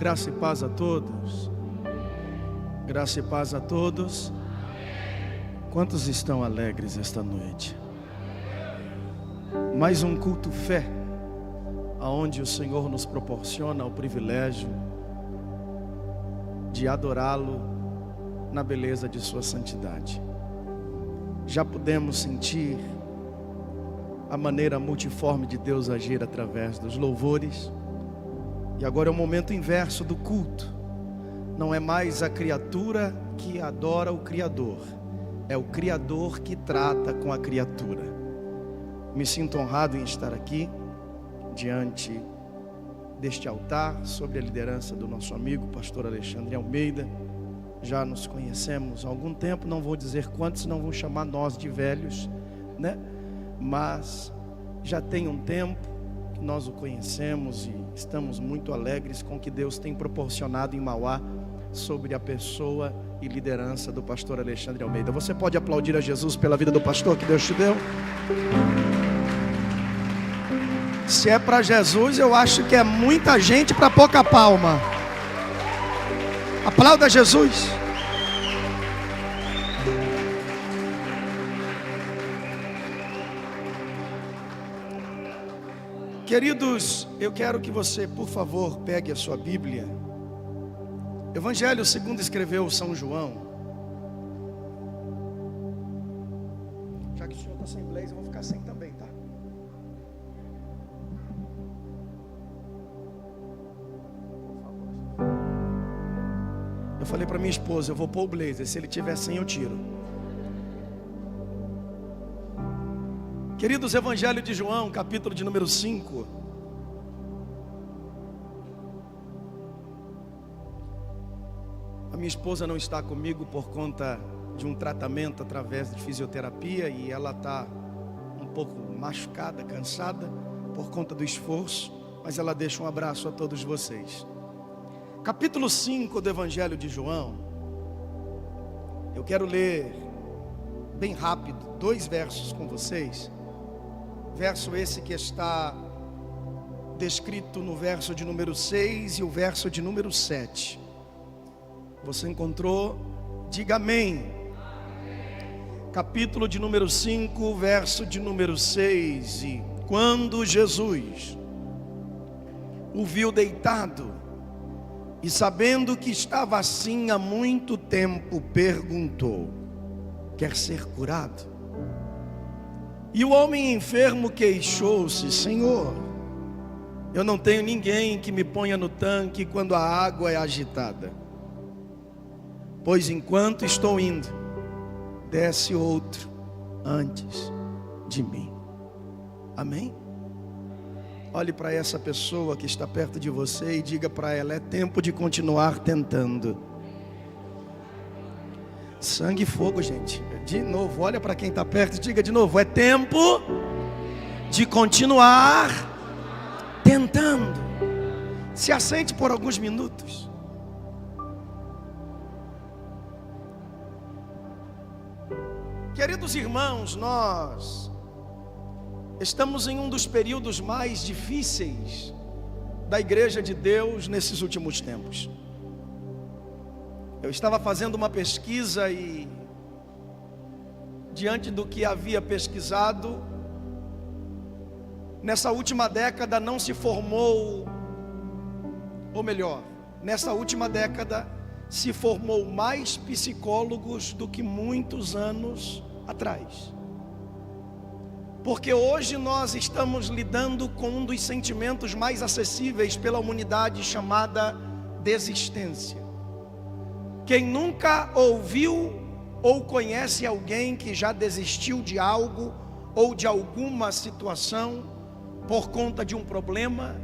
Graça e paz a todos. Graça e paz a todos. Quantos estão alegres esta noite? Mais um culto fé, aonde o Senhor nos proporciona o privilégio de adorá-lo na beleza de sua santidade. Já pudemos sentir a maneira multiforme de Deus agir através dos louvores. E agora é o momento inverso do culto. Não é mais a criatura que adora o Criador, é o Criador que trata com a criatura. Me sinto honrado em estar aqui, diante deste altar, sob a liderança do nosso amigo, pastor Alexandre Almeida. Já nos conhecemos há algum tempo, não vou dizer quantos, não vão chamar nós de velhos, né? Mas já tem um tempo que nós o conhecemos e estamos muito alegres com o que Deus tem proporcionado em Mauá sobre a pessoa e liderança do pastor Alexandre Almeida. Você pode aplaudir a Jesus pela vida do pastor que Deus te deu? Se é para Jesus, eu acho que é muita gente para pouca palma. Aplauda Jesus. Queridos, eu quero que você, por favor, pegue a sua Bíblia. Evangelho segundo escreveu São João. Já que o senhor está sem blazer, eu vou ficar sem também, tá? Eu falei para minha esposa, eu vou pôr o blazer, se ele tiver sem eu tiro. Queridos, Evangelho de João, capítulo de número 5. A minha esposa não está comigo por conta de um tratamento através de fisioterapia e ela está um pouco machucada, cansada por conta do esforço, mas ela deixa um abraço a todos vocês. Capítulo 5 do Evangelho de João. Eu quero ler bem rápido 2 versos com vocês. Verso esse que está descrito no verso de número 6 e o verso de número 7. Você encontrou? Diga amém. Capítulo de número 5, verso de número 6. E quando Jesus o viu deitado, e sabendo que estava assim há muito tempo, perguntou: quer ser curado? E o homem enfermo queixou-se: Senhor, eu não tenho ninguém que me ponha no tanque quando a água é agitada, pois enquanto estou indo, desce outro antes de mim. Amém? Olhe para essa pessoa que está perto de você e diga para ela: é tempo de continuar tentando. Sangue e fogo, gente. De novo, olha para quem está perto e diga de novo: é tempo de continuar tentando. Se assente por alguns minutos. Queridos irmãos, nós estamos em um dos períodos mais difíceis da Igreja de Deus nesses últimos tempos. Eu estava fazendo uma pesquisa e, diante do que havia pesquisado, nessa última década não se formou, ou melhor, nessa última década se formou mais psicólogos do que muitos anos atrás. Porque hoje nós estamos lidando com um dos sentimentos mais acessíveis pela humanidade, chamada desistência. Quem nunca ouviu ou conhece alguém que já desistiu de algo ou de alguma situação por conta de um problema,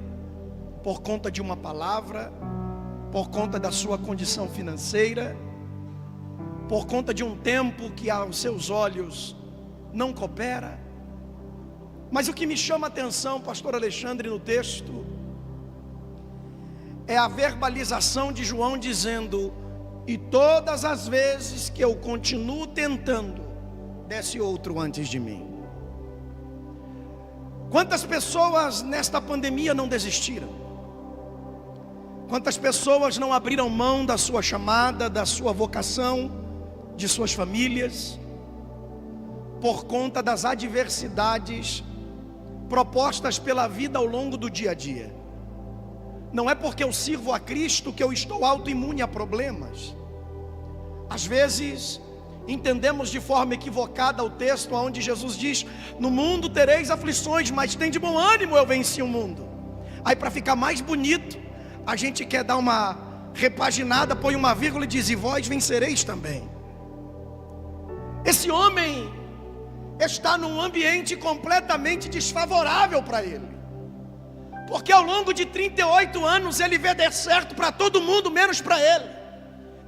por conta de uma palavra, por conta da sua condição financeira, por conta de um tempo que aos seus olhos não coopera? Mas o que me chama a atenção, pastor Alexandre, no texto, é a verbalização de João dizendo: e todas as vezes que eu continuo tentando, desce outro antes de mim. Quantas pessoas nesta pandemia não desistiram? Quantas pessoas não abriram mão da sua chamada, da sua vocação, de suas famílias, por conta das adversidades propostas pela vida ao longo do dia a dia? Não é porque eu sirvo a Cristo que eu estou autoimune a problemas. Às vezes entendemos de forma equivocada o texto onde Jesus diz: no mundo tereis aflições, mas tem de bom ânimo, eu venci o mundo. Aí, para ficar mais bonito, a gente quer dar uma repaginada, põe uma vírgula e diz: e vós vencereis também. Esse homem está num ambiente completamente desfavorável para ele, porque ao longo de 38 anos ele vê dar certo para todo mundo, menos para ele.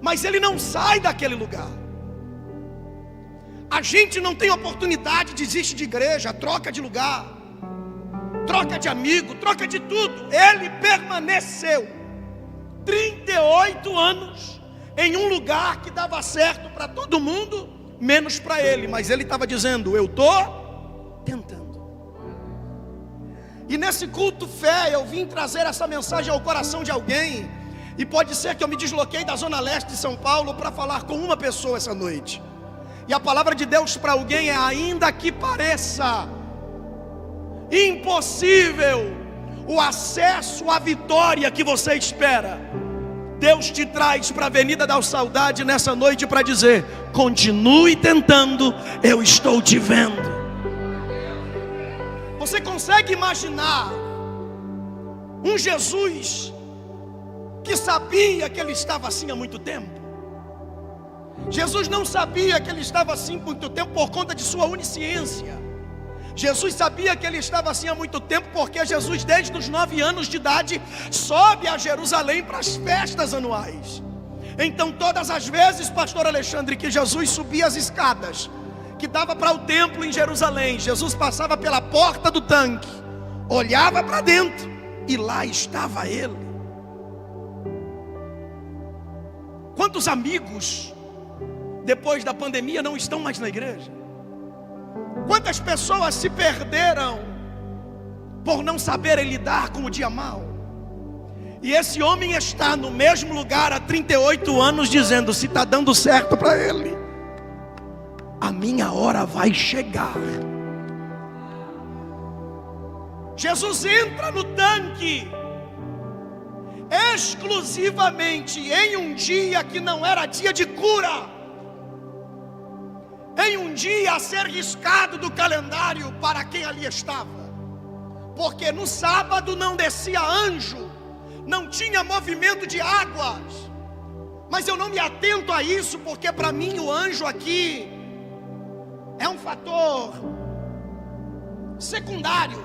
Mas ele não sai daquele lugar. A gente não tem oportunidade, desiste de igreja, troca de lugar, troca de amigo, troca de tudo. Ele permaneceu 38 anos em um lugar que dava certo para todo mundo, menos para ele. Mas ele estava dizendo: eu estou tentando. E nesse culto fé eu vim trazer essa mensagem ao coração de alguém. E pode ser que eu me desloquei da zona leste de São Paulo para falar com uma pessoa essa noite. E a palavra de Deus para alguém é: ainda que pareça impossível o acesso à vitória que você espera, Deus te traz para a Avenida da Saudade nessa noite para dizer: continue tentando, eu estou te vendo. Você consegue imaginar um Jesus que sabia que ele estava assim há muito tempo? Jesus não sabia que ele estava assim há muito tempo por conta de sua onisciência. Jesus sabia que ele estava assim há muito tempo porque Jesus, desde os 9 anos de idade, sobe a Jerusalém para as festas anuais. Então todas as vezes, pastor Alexandre, que Jesus subia as escadas que dava para o templo em Jerusalém, Jesus passava pela porta do tanque, olhava para dentro e lá estava ele. Quantos amigos depois da pandemia não estão mais na igreja? Quantas pessoas se perderam por não saberem lidar com o dia mau? E esse homem está no mesmo lugar há 38 anos dizendo: se está dando certo para ele, a minha hora vai chegar. Jesus entra no tanque exclusivamente em um dia que não era dia de cura, em um dia a ser riscado do calendário para quem ali estava, porque no sábado não descia anjo, não tinha movimento de águas. Mas eu não me atento a isso, porque para mim o anjo aqui é um fator secundário.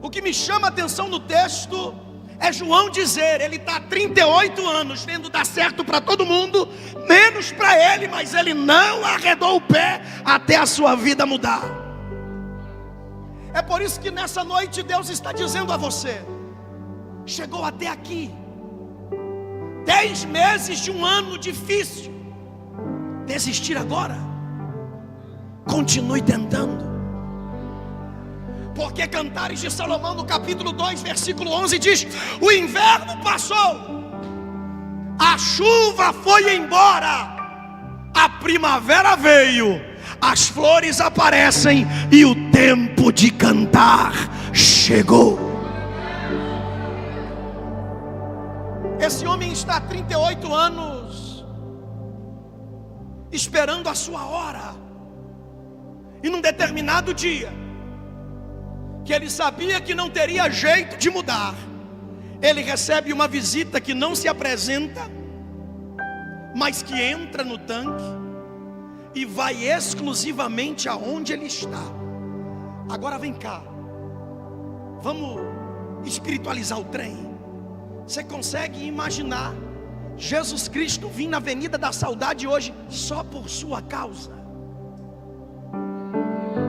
O que me chama a atenção no texto é João dizer: ele está há 38 anos vendo dar certo para todo mundo, menos para ele, mas ele não arredou o pé até a sua vida mudar. É por isso que nessa noite Deus está dizendo a você: chegou até aqui, 10 meses de um ano difícil, desistir agora? Continue tentando. Porque Cantares de Salomão, no capítulo 2, versículo 11 diz: o inverno passou, a chuva foi embora, a primavera veio, as flores aparecem e o tempo de cantar chegou. Esse homem está há 38 anos esperando a sua hora. E num determinado dia, que ele sabia que não teria jeito de mudar, ele recebe uma visita que não se apresenta, mas que entra no tanque e vai exclusivamente aonde ele está. Agora vem cá, vamos espiritualizar o trem. Você consegue imaginar Jesus Cristo vir na Avenida da Saudade hoje só por sua causa?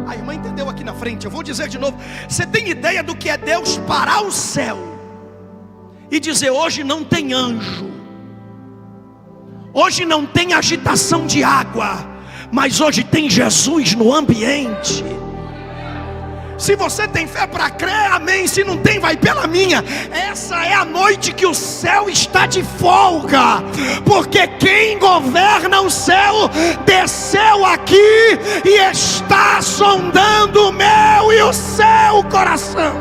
A irmã entendeu aqui na frente, eu vou dizer de novo. Você tem ideia do que é Deus parar o céu e dizer: hoje não tem anjo, hoje não tem agitação de água, mas hoje tem Jesus no ambiente. Se você tem fé para crer, amém. Se não tem, vai pela minha. Essa é a noite que o céu está de folga, porque quem governa o céu desceu aqui e está sondando o meu e o seu coração.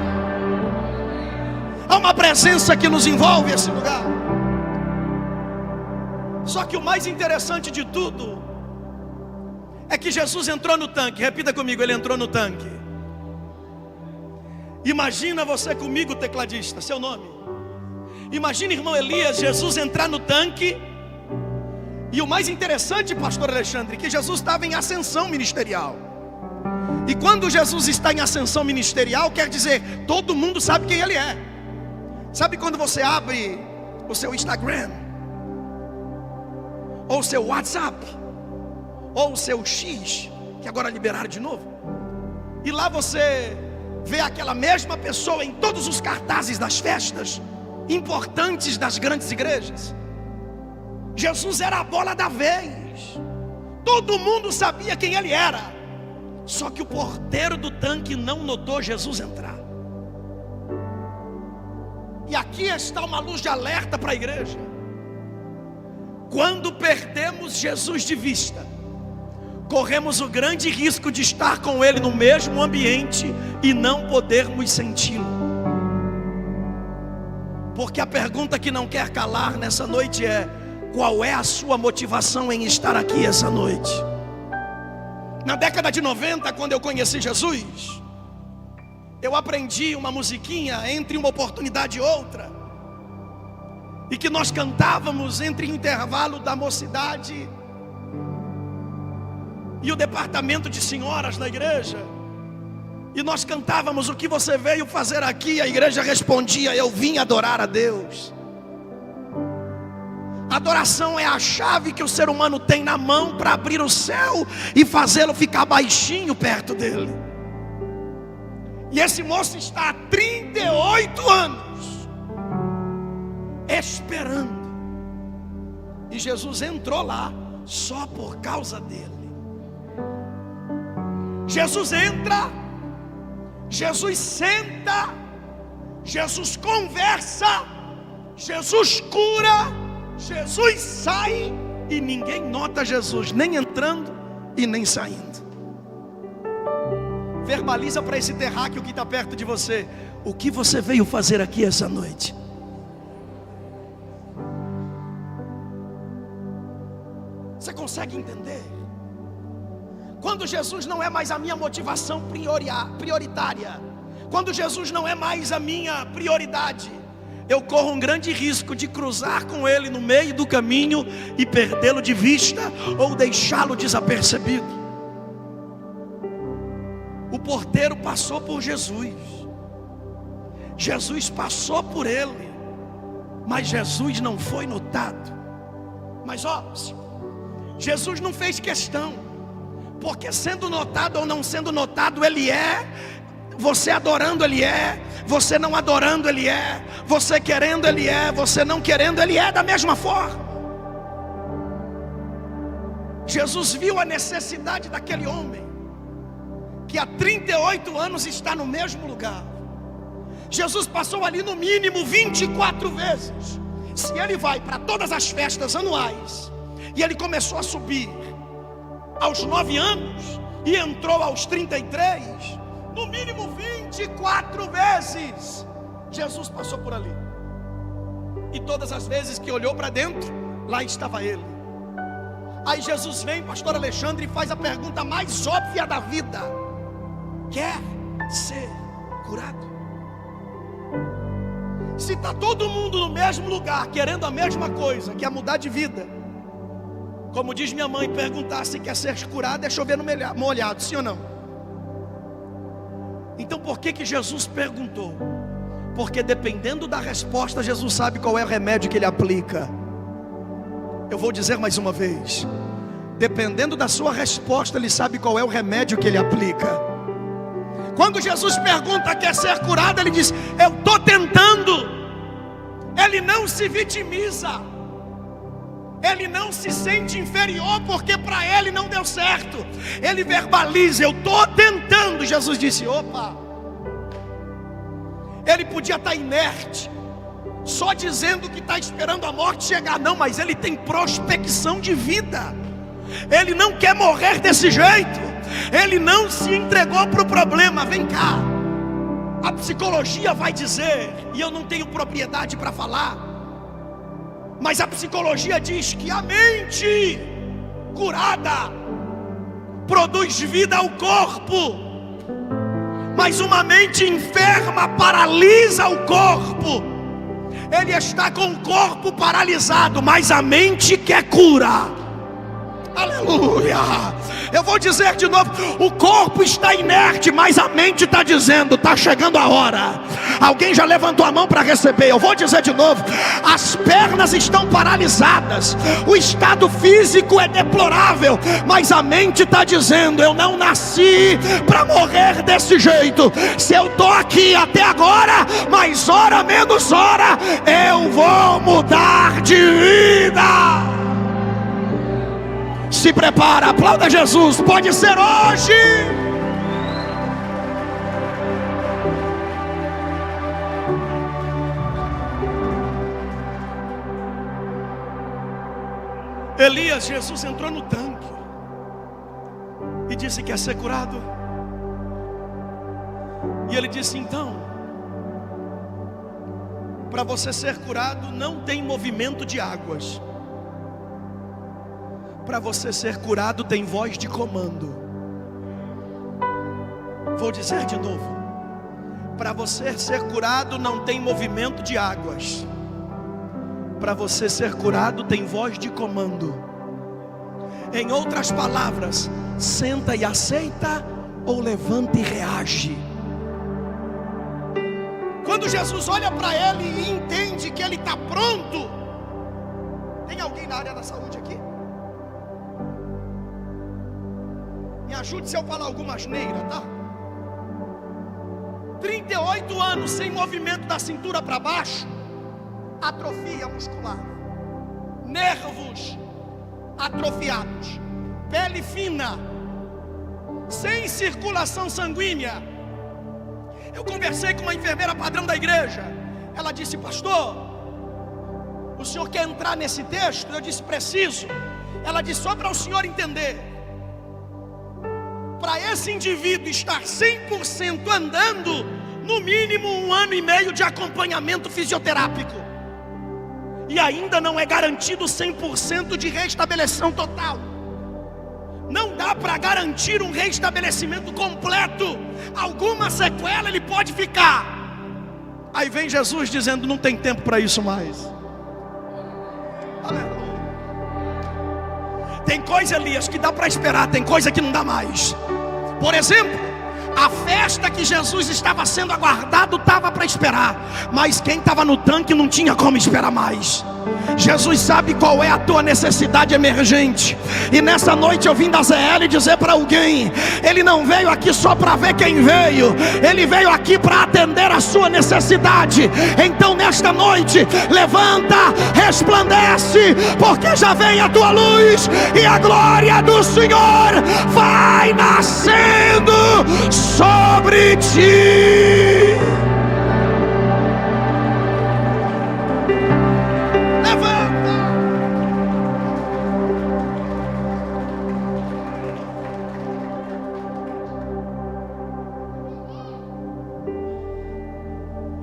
Há uma presença que nos envolve esse lugar. Só que o mais interessante de tudo é que Jesus entrou no tanque. Repita comigo, ele entrou no tanque. Imagina você comigo, tecladista, seu nome. Imagina, irmão Elias, Jesus entrar no tanque. E o mais interessante, pastor Alexandre, que Jesus estava em ascensão ministerial. E quando Jesus está em ascensão ministerial, quer dizer, todo mundo sabe quem ele é. Sabe quando você abre o seu Instagram, ou o seu WhatsApp, ou o seu X, que agora liberaram de novo, e lá você vê aquela mesma pessoa em todos os cartazes das festas importantes das grandes igrejas. Jesus era a bola da vez. Todo mundo sabia quem ele era. Só que o porteiro do tanque não notou Jesus entrar. E aqui está uma luz de alerta para a igreja. Quando perdemos Jesus de vista, corremos o grande risco de estar com ele no mesmo ambiente e não podermos senti-lo. Porque a pergunta que não quer calar nessa noite é: qual é a sua motivação em estar aqui essa noite? Na década de 90, quando eu conheci Jesus, eu aprendi uma musiquinha entre uma oportunidade e outra, e que nós cantávamos entre o intervalo da mocidade e o departamento de senhoras da igreja. E nós cantávamos: o que você veio fazer aqui? A igreja respondia: eu vim adorar a Deus. Adoração é a chave que o ser humano tem na mão para abrir o céu e fazê-lo ficar baixinho perto dele. E esse moço está há 38 anos esperando. E Jesus entrou lá só por causa dele. Jesus entra, Jesus senta, Jesus conversa, Jesus cura, Jesus sai, e ninguém nota Jesus nem entrando e nem saindo. Verbaliza para esse terráqueo que está perto de você: o que você veio fazer aqui essa noite? Você consegue entender? Quando Jesus não é mais a minha motivação prioritária, quando Jesus não é mais a minha prioridade, eu corro um grande risco de cruzar com ele no meio do caminho e perdê-lo de vista ou deixá-lo desapercebido. O porteiro passou por Jesus, Jesus passou por ele, mas Jesus não foi notado. Mas Jesus não fez questão, porque sendo notado ou não sendo notado, ele é. Você adorando, ele é. Você não adorando, ele é. Você querendo, ele é. Você não querendo, ele é da mesma forma. Jesus viu a necessidade daquele homem, que há 38 anos está no mesmo lugar. Jesus passou ali no mínimo 24 vezes. Se ele vai para todas as festas anuais, e ele começou a subir aos 9 anos e entrou aos 33, no mínimo 24 vezes Jesus passou por ali. E todas as vezes que olhou para dentro, lá estava ele. Aí Jesus vem, pastor Alexandre, e faz a pergunta mais óbvia da vida: quer ser curado? Se está todo mundo no mesmo lugar, querendo a mesma coisa, que é mudar de vida, como diz minha mãe, perguntar se quer ser curado é chover no molhado, sim ou não? Então por que Jesus perguntou? Porque dependendo da resposta, Jesus sabe qual é o remédio que ele aplica. Eu vou dizer mais uma vez: dependendo da sua resposta, ele sabe qual é o remédio que ele aplica. Quando Jesus pergunta: quer ser curado? Ele diz: eu estou tentando. Ele não se vitimiza, ele não se sente inferior porque para ele não deu certo. Ele verbaliza: eu estou tentando. Jesus disse: opa, Ele podia estar inerte, só dizendo que está esperando a morte chegar. Não, mas ele tem prospecção de vida. Ele não quer morrer desse jeito. Ele não se entregou para o problema. Vem cá, a psicologia vai dizer, e eu não tenho propriedade para falar, mas a psicologia diz que a mente curada produz vida ao corpo, mas uma mente enferma paralisa o corpo. Ele está com o corpo paralisado, mas a mente quer cura. Aleluia! Eu vou dizer de novo: o corpo está inerte, mas a mente está dizendo, está chegando a hora. Alguém já levantou a mão para receber? Eu vou dizer de novo: as pernas estão paralisadas, o estado físico é deplorável, mas a mente está dizendo, eu não nasci para morrer desse jeito. Se eu estou aqui até agora, mais hora menos hora, eu vou mudar de vida. Se prepara, aplauda Jesus, pode ser hoje. Elias, Jesus entrou no tanque e disse que ia ser curado. E ele disse: então, para você ser curado não tem movimento de águas. Para você ser curado tem voz de comando. Vou dizer de novo: para você ser curado não tem movimento de águas. Para você ser curado tem voz de comando. Em outras palavras, senta e aceita, ou levanta e reage. Quando Jesus olha para ele e entende que ele está pronto. Tem alguém na área da saúde aqui? Me ajude se eu falar alguma asneira, tá? 38 anos sem movimento da cintura para baixo, atrofia muscular, nervos atrofiados, pele fina, sem circulação sanguínea. Eu conversei com uma enfermeira padrão da igreja. Ela disse: pastor, o senhor quer entrar nesse texto? Eu disse: preciso. Ela disse: só para o senhor entender, para esse indivíduo estar 100% andando, no mínimo 1 ano e meio de acompanhamento fisioterápico, e ainda não é garantido 100% de restabeleção total. Não dá para garantir um restabelecimento completo. Alguma sequela ele pode ficar. Aí vem Jesus dizendo: não tem tempo para isso mais. Aleluia. Tem coisa, Elias, que dá para esperar, tem coisa que não dá mais. Por exemplo, a festa que Jesus estava sendo aguardado estava para esperar, mas quem estava no tanque não tinha como esperar mais. Jesus sabe qual é a tua necessidade emergente. E nessa noite eu vim da ZL dizer para alguém: ele não veio aqui só para ver quem veio, ele veio aqui para atender a sua necessidade. Então nesta noite, levanta, resplandece, porque já vem a tua luz, e a glória do Senhor vai nascendo sobre ti.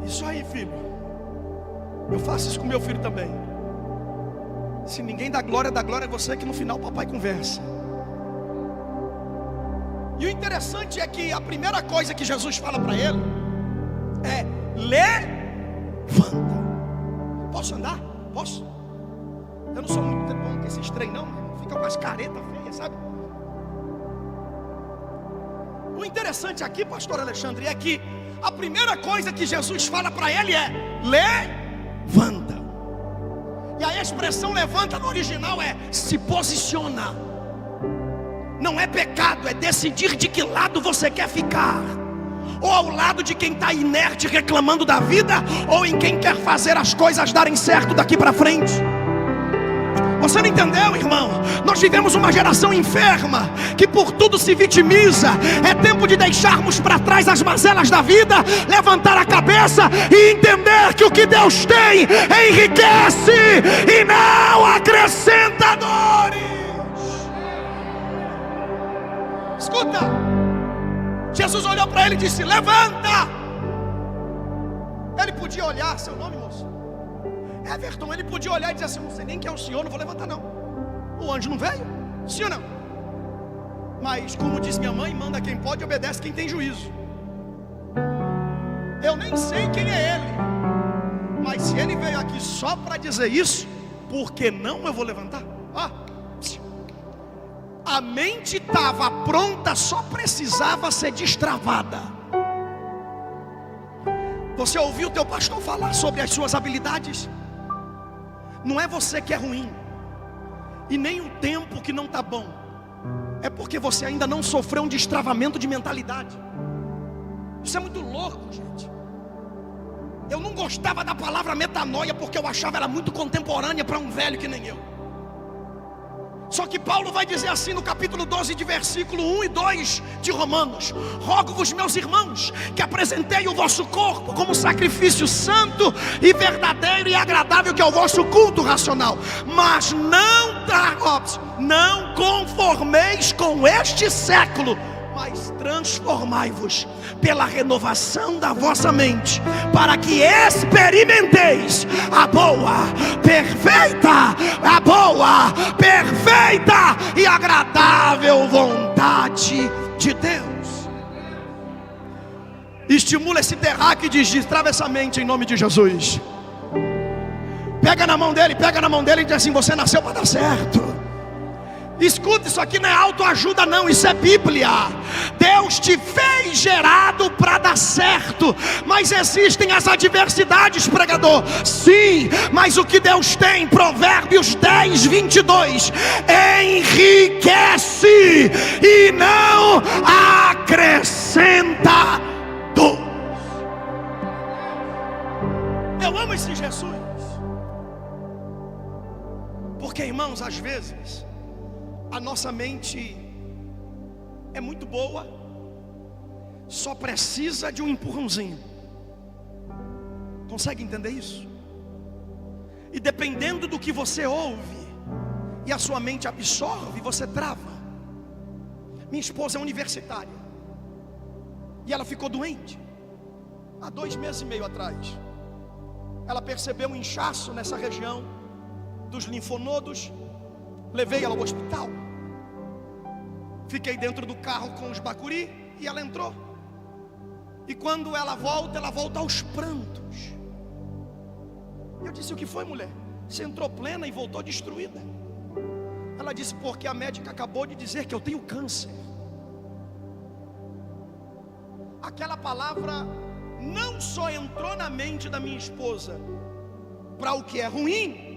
Isso aí, filho. Eu faço isso com meu filho também. Se ninguém dá glória é você, que no final o papai conversa. E o interessante é que a primeira coisa que Jesus fala para ele é: levanta. Posso andar? Posso? Eu não sou muito bom com esses trem não, fica com as caretas feias, sabe? O interessante aqui, pastor Alexandre, é que a primeira coisa que Jesus fala para ele é: levanta. E a expressão levanta no original é: se posiciona. Não é pecado, é decidir de que lado você quer ficar. Ou ao lado de quem está inerte reclamando da vida, ou em quem quer fazer as coisas darem certo daqui para frente. Você não entendeu, irmão? Nós vivemos uma geração enferma, que por tudo se vitimiza. É tempo de deixarmos para trás as mazelas da vida, levantar a cabeça e entender que o que Deus tem enriquece e não acrescenta dores. Escuta, Jesus olhou para ele e disse: levanta. Ele podia olhar, seu nome, moço? Everton. Ele podia olhar e dizer assim: não sei nem quem é o senhor, não vou levantar não. O anjo não veio? Sim ou não? Mas como diz minha mãe, manda quem pode, obedece quem tem juízo. Eu nem sei quem é ele, mas se ele veio aqui só para dizer isso, por que não eu vou levantar? A mente estava pronta, só precisava ser destravada. Você ouviu o teu pastor falar sobre as suas habilidades? Não é você que é ruim, e nem o tempo que não está bom. É porque você ainda não sofreu um destravamento de mentalidade. Isso é muito louco, gente. Eu não gostava da palavra metanoia, porque eu achava ela muito contemporânea para um velho que nem eu. Só que Paulo vai dizer assim no capítulo 12, de versículo 1 e 2 de Romanos: rogo-vos, meus irmãos, que apresentei o vosso corpo como sacrifício santo e verdadeiro e agradável, que é o vosso culto racional. Mas não conformeis com este século, mas transformai-vos pela renovação da vossa mente, para que experimenteis a boa, perfeita e agradável vontade de Deus. Estimula esse terráqueo e diz: destrava essa mente em nome de Jesus. Pega na mão dele e diz assim: você nasceu para dar certo. Escuta, isso aqui não é autoajuda não, isso é Bíblia. Deus te fez gerado para dar certo, mas existem as adversidades, pregador. Sim, mas o que Deus tem, Provérbios 10, 22, enriquece e não acrescenta dor. Eu amo esse Jesus, porque, irmãos, às vezes a nossa mente é muito boa, só precisa de um empurrãozinho. Consegue entender isso? E dependendo do que você ouve e a sua mente absorve, você trava. Minha esposa é universitária e ela ficou doente há 2 meses e meio atrás. Ela percebeu um inchaço nessa região dos linfonodos. Levei ela ao hospital. Fiquei dentro do carro com os bacuri e ela entrou. E quando ela volta aos prantos. Eu disse: o que foi, mulher? Você entrou plena e voltou destruída. Ela disse: porque a médica acabou de dizer que eu tenho câncer. Aquela palavra não só entrou na mente da minha esposa para o que é ruim,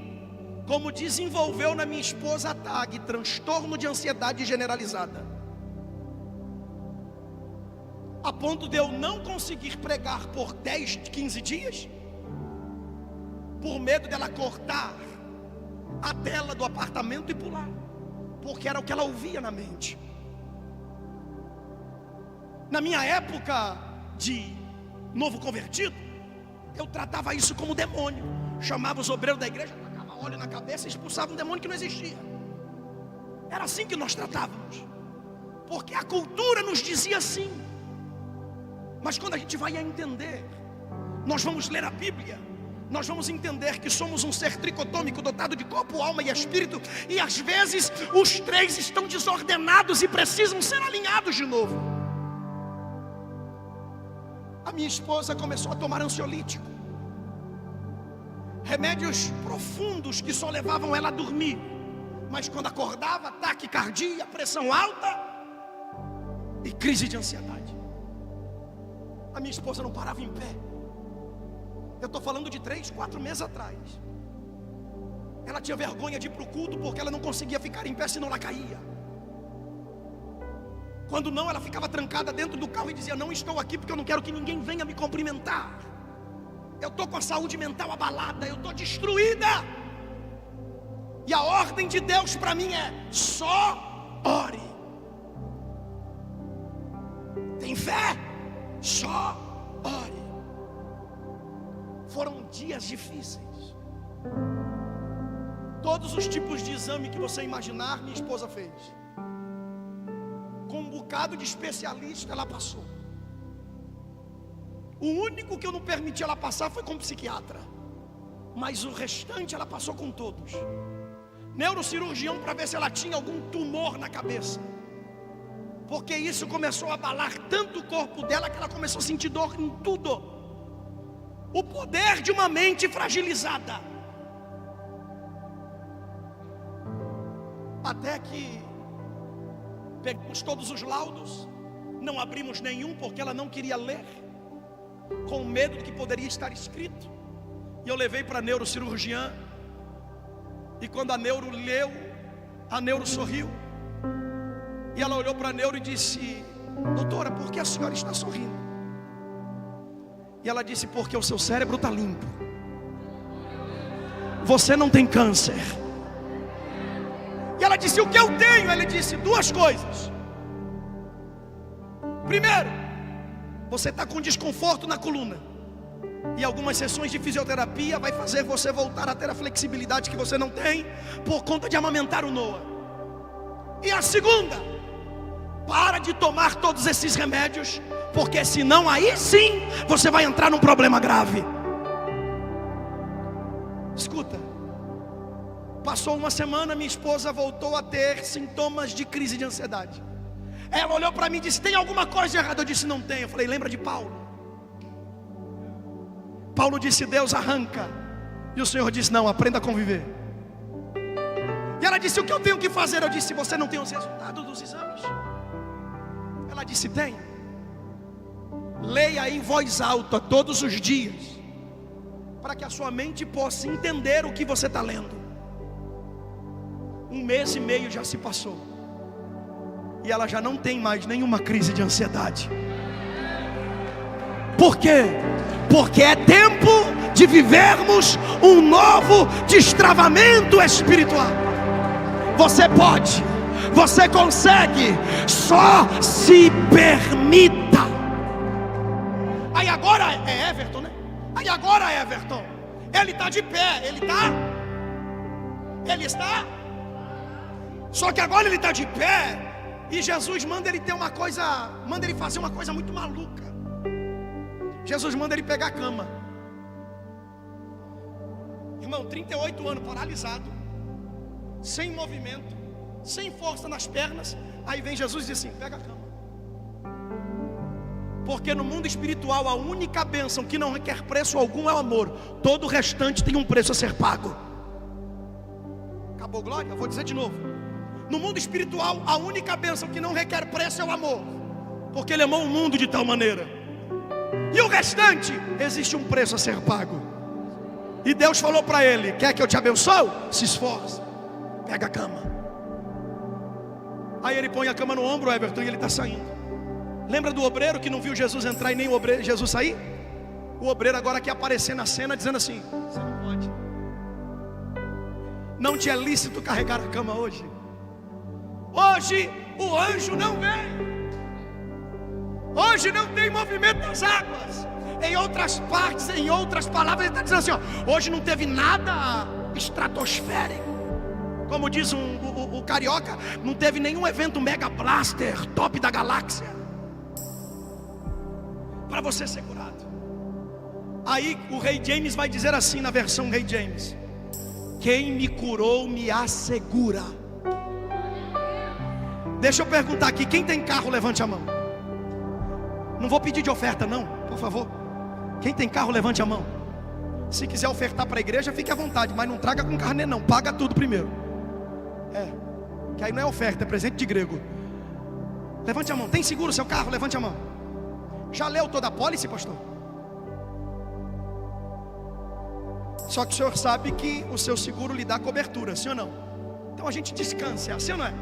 como desenvolveu na minha esposa a TAG, transtorno de ansiedade generalizada, a ponto de eu não conseguir pregar por 10, 15 dias, por medo dela cortar a tela do apartamento e pular, porque era o que ela ouvia na mente. Na minha época de novo convertido, eu tratava isso como demônio. Chamava os obreiros da igreja, óleo na cabeça e expulsava um demônio que não existia. Era assim que nós tratávamos, porque a cultura nos dizia assim. Mas quando a gente vai a entender, nós vamos ler a Bíblia, nós vamos entender que somos um ser tricotômico, dotado de corpo, alma e espírito, e às vezes os 3 estão desordenados e precisam ser alinhados de novo. A minha esposa começou a tomar ansiolítico, remédios profundos que só levavam ela a dormir, mas quando acordava, taquicardia, pressão alta e crise de ansiedade. A minha esposa não parava em pé. Eu estou falando de 3, 4 meses atrás. Ela tinha vergonha de ir para o culto, porque ela não conseguia ficar em pé, senão ela caía. Quando não, ela ficava trancada dentro do carro e dizia: não estou aqui porque eu não quero que ninguém venha me cumprimentar. Eu estou com a saúde mental abalada, eu estou destruída. E a ordem de Deus para mim é: só ore. Tem fé? Só ore. Foram dias difíceis. Todos os tipos de exame que você imaginar, minha esposa fez. Com um bocado de especialista ela passou. O único que eu não permiti ela passar foi com psiquiatra, mas o restante ela passou com todos. Neurocirurgião para ver se ela tinha algum tumor na cabeça, porque isso começou a abalar tanto o corpo dela que ela começou a sentir dor em tudo. O poder de uma mente fragilizada. Até que pegamos todos os laudos, não abrimos nenhum porque ela não queria ler, com medo do que poderia estar escrito. E eu levei para a neurocirurgiã. E quando a neuro leu, a neuro sorriu. E ela olhou para a neuro e disse: doutora, por que a senhora está sorrindo? E ela disse: porque o seu cérebro está limpo. Você não tem câncer. E ela disse: o que eu tenho? Ele disse: duas coisas. Primeiro, você está com desconforto na coluna, e algumas sessões de fisioterapia vai fazer você voltar a ter a flexibilidade que você não tem por conta de amamentar o Noah. E a segunda, para de tomar todos esses remédios, porque senão aí sim você vai entrar num problema grave. Escuta, passou uma semana, minha esposa voltou a ter sintomas de crise de ansiedade. Ela olhou para mim e disse: tem alguma coisa errada? Eu disse: não tem. Eu falei: lembra de Paulo? Paulo disse: Deus arranca. E o Senhor disse: não, aprenda a conviver. E ela disse: o que eu tenho que fazer? Eu disse: você não tem os resultados dos exames? Ela disse: tem. Leia em voz alta todos os dias, para que a sua mente possa entender o que você está lendo. 1 mês e meio já se passou, e ela já não tem mais nenhuma crise de ansiedade. Por quê? Porque é tempo de vivermos um novo destravamento espiritual. Você pode, você consegue, só se permita. Aí agora é Everton, né? Aí agora é Everton. Ele está de pé, ele está. Só que agora ele está de pé, e Jesus manda ele ter uma coisa, manda ele fazer uma coisa muito maluca. Jesus manda ele pegar a cama. Irmão, 38 anos paralisado, sem movimento, sem força nas pernas. Aí vem Jesus e diz assim: pega a cama. Porque no mundo espiritual a única bênção que não requer preço algum é o amor. Todo o restante tem um preço a ser pago. Acabou glória? Eu vou dizer de novo. No mundo espiritual a única bênção que não requer preço é o amor, porque Ele amou o mundo de tal maneira. E o restante, existe um preço a ser pago. E Deus falou para ele: quer que eu te abençoe? Se esforce, pega a cama. Aí ele põe a cama no ombro, Everton, e ele está saindo. Lembra do obreiro que não viu Jesus entrar e nem o obreiro, Jesus sair? O obreiro agora quer aparecer na cena dizendo assim: você não pode, não te é lícito carregar a cama hoje. Hoje o anjo não vem. Hoje não tem movimento das águas. Em outras partes, em outras palavras, ele está dizendo assim: ó, hoje não teve nada estratosférico. Como diz o carioca, não teve nenhum evento mega blaster, top da galáxia, para você ser curado. Aí o rei James vai dizer assim, na versão rei James: quem me curou me assegura. Deixa eu perguntar aqui, quem tem carro, levante a mão. Não vou pedir de oferta não, por favor. Quem tem carro, levante a mão. Se quiser ofertar para a igreja, fique à vontade, mas não traga com carnê não, paga tudo primeiro. Que aí não é oferta, é presente de grego. Levante a mão. Tem seguro o seu carro? Levante a mão. Já leu toda a pólice, pastor? Só que o senhor sabe que o seu seguro lhe dá cobertura, sim ou não? Então a gente descansa, é assim ou não é?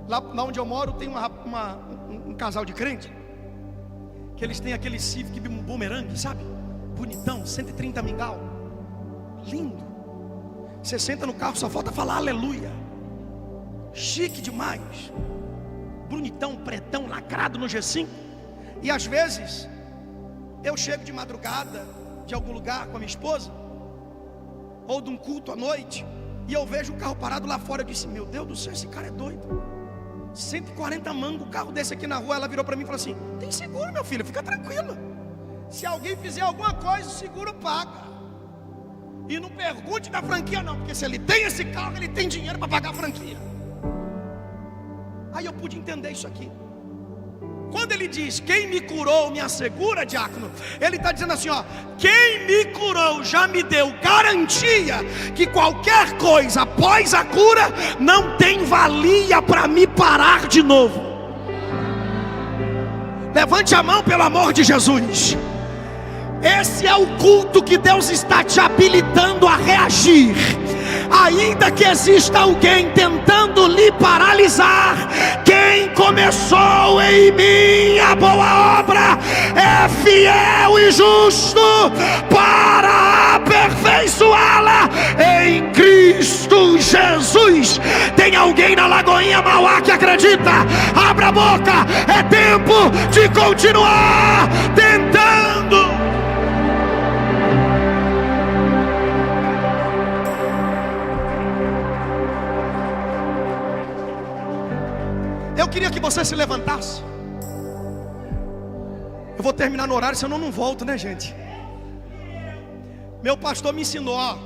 Lá onde eu moro tem um casal de crente, que eles têm aquele Civic Boomerang, sabe? Bonitão, 130 mingau, lindo. Você senta no carro, só falta falar aleluia. Chique demais. Bonitão, pretão, lacrado no G5. E às vezes eu chego de madrugada de algum lugar com a minha esposa, ou de um culto à noite, e eu vejo o carro parado lá fora. Eu disse: meu Deus do céu, esse cara é doido. 140 mangos, o carro desse aqui na rua. Ela virou para mim e falou assim: tem seguro, meu filho, fica tranquilo. Se alguém fizer alguma coisa, o seguro paga. E não pergunte da franquia não, porque se ele tem esse carro, ele tem dinheiro para pagar a franquia. Aí eu pude entender isso aqui. Quando ele diz: quem me curou me assegura, diácono, ele está dizendo assim, ó: quem me curou já me deu garantia que qualquer coisa após a cura não tem valia para me parar de novo. Levante a mão, pelo amor de Jesus. Esse é o culto que Deus está te habilitando a reagir. Ainda que exista alguém tentando lhe paralisar, quem começou em mim a boa obra é fiel e justo para aperfeiçoá-la em Cristo Jesus. Tem alguém na Lagoinha Mauá que acredita? Abra a boca, é tempo de continuar tentando. Eu queria que você se levantasse. Eu vou terminar no horário, senão eu não volto, né, gente? Meu pastor me ensinou, ó: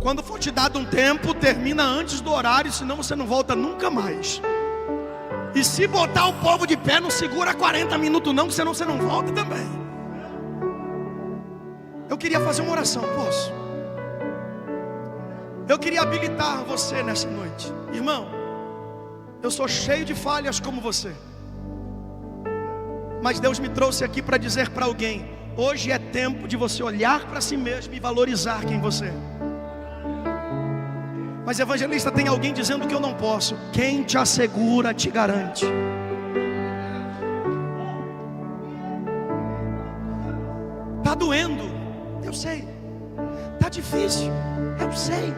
quando for te dado um tempo, termina antes do horário, senão você não volta nunca mais. E se botar o povo de pé, não segura 40 minutos não, senão você não volta também. Eu queria fazer uma oração, posso? Eu queria habilitar você nessa noite. Irmão, eu sou cheio de falhas como você, mas Deus me trouxe aqui para dizer para alguém: hoje é tempo de você olhar para si mesmo e valorizar quem você é. Mas evangelista, tem alguém dizendo que eu não posso. Quem te assegura te garante. Está doendo, eu sei. Está difícil, eu sei.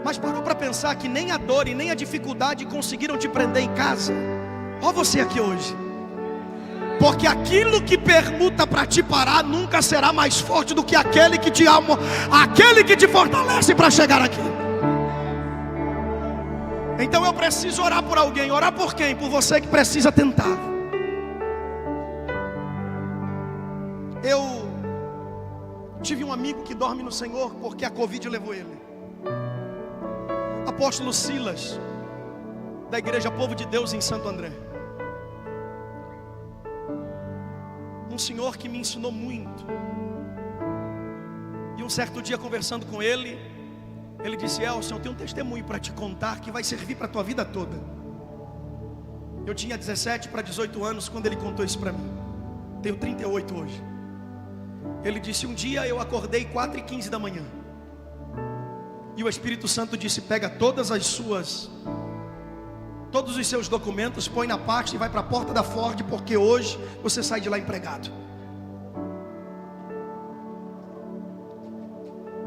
Mas parou para pensar que nem a dor e nem a dificuldade conseguiram te prender em casa? Olha você aqui hoje. Porque aquilo que permuta para te parar nunca será mais forte do que aquele que te ama, aquele que te fortalece para chegar aqui. Então eu preciso orar por alguém. Orar por quem? Por você que precisa tentar. Eu tive um amigo que dorme no Senhor porque a Covid levou ele. Apóstolo Silas, da Igreja Povo de Deus em Santo André. Um senhor que me ensinou muito. E um certo dia, conversando com ele, ele disse: Elson, eu tenho um testemunho para te contar que vai servir para a tua vida toda. Eu tinha 17 para 18 anos quando ele contou isso para mim. Tenho 38 hoje. Ele disse: um dia eu acordei 4h15 da manhã. E o Espírito Santo disse: pega todos os seus documentos, põe na pasta e vai para a porta da Ford, porque hoje você sai de lá empregado.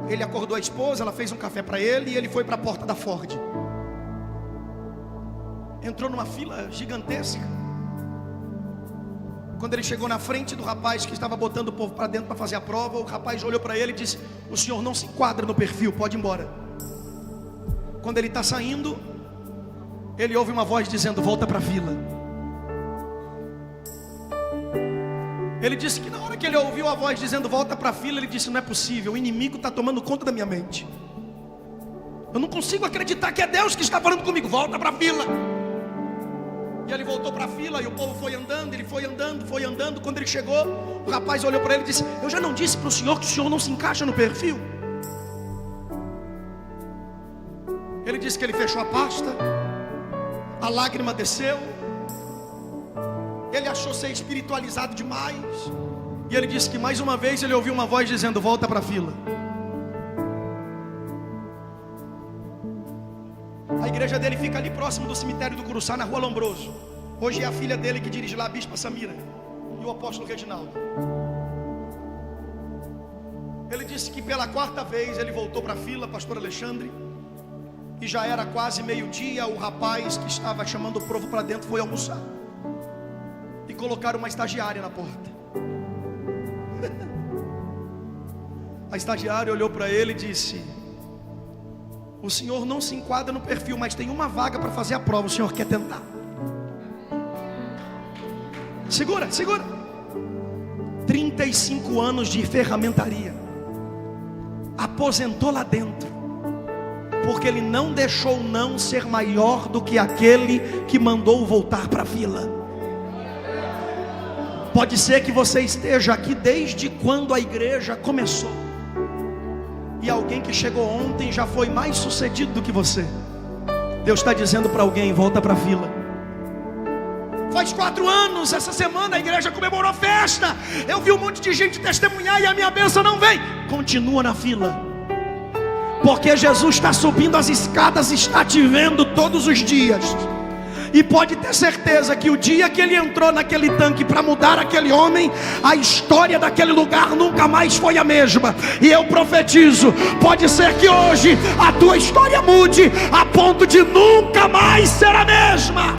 Ele acordou a esposa, ela fez um café para ele e ele foi para a porta da Ford. Entrou numa fila gigantesca. Quando ele chegou na frente do rapaz que estava botando o povo para dentro para fazer a prova, o rapaz olhou para ele e disse: o senhor não se enquadra no perfil, pode ir embora. Quando ele está saindo, ele ouve uma voz dizendo: volta para a fila. Ele disse que na hora que ele ouviu a voz dizendo volta para a fila, ele disse: não é possível, o inimigo está tomando conta da minha mente. Eu não consigo acreditar que é Deus que está falando comigo, volta para a fila. E ele voltou para a fila e o povo foi andando, ele foi andando. Quando ele chegou, o rapaz olhou para ele e disse: eu já não disse para o senhor que o senhor não se encaixa no perfil? Ele disse que ele fechou a pasta, a lágrima desceu, ele achou ser espiritualizado demais, e ele disse que mais uma vez ele ouviu uma voz dizendo: volta para a fila. A igreja dele fica ali próximo do cemitério do Curuçá, na rua Lombroso. Hoje é a filha dele que dirige lá, a bispa Samira, e o apóstolo Reginaldo. Ele disse que pela quarta vez ele voltou para a fila, pastor Alexandre, e já era quase meio-dia. O rapaz que estava chamando o povo para dentro foi almoçar, e colocaram uma estagiária na porta. A estagiária olhou para ele e disse: o senhor não se enquadra no perfil, mas tem uma vaga para fazer a prova, o senhor quer tentar? Segura. 35 anos de ferramentaria, aposentou lá dentro, porque ele não deixou o não ser maior do que aquele que mandou voltar para a fila. Pode ser que você esteja aqui desde quando a igreja começou, e alguém que chegou ontem já foi mais sucedido do que você. Deus está dizendo para alguém: volta para a fila. Faz 4 anos, essa semana a igreja comemorou festa. Eu vi um monte de gente testemunhar e a minha bênção não vem. Continua na fila, porque Jesus está subindo as escadas, está te vendo todos os dias. E pode ter certeza que o dia que ele entrou naquele tanque para mudar aquele homem, a história daquele lugar nunca mais foi a mesma. E eu profetizo, pode ser que hoje a tua história mude a ponto de nunca mais ser a mesma.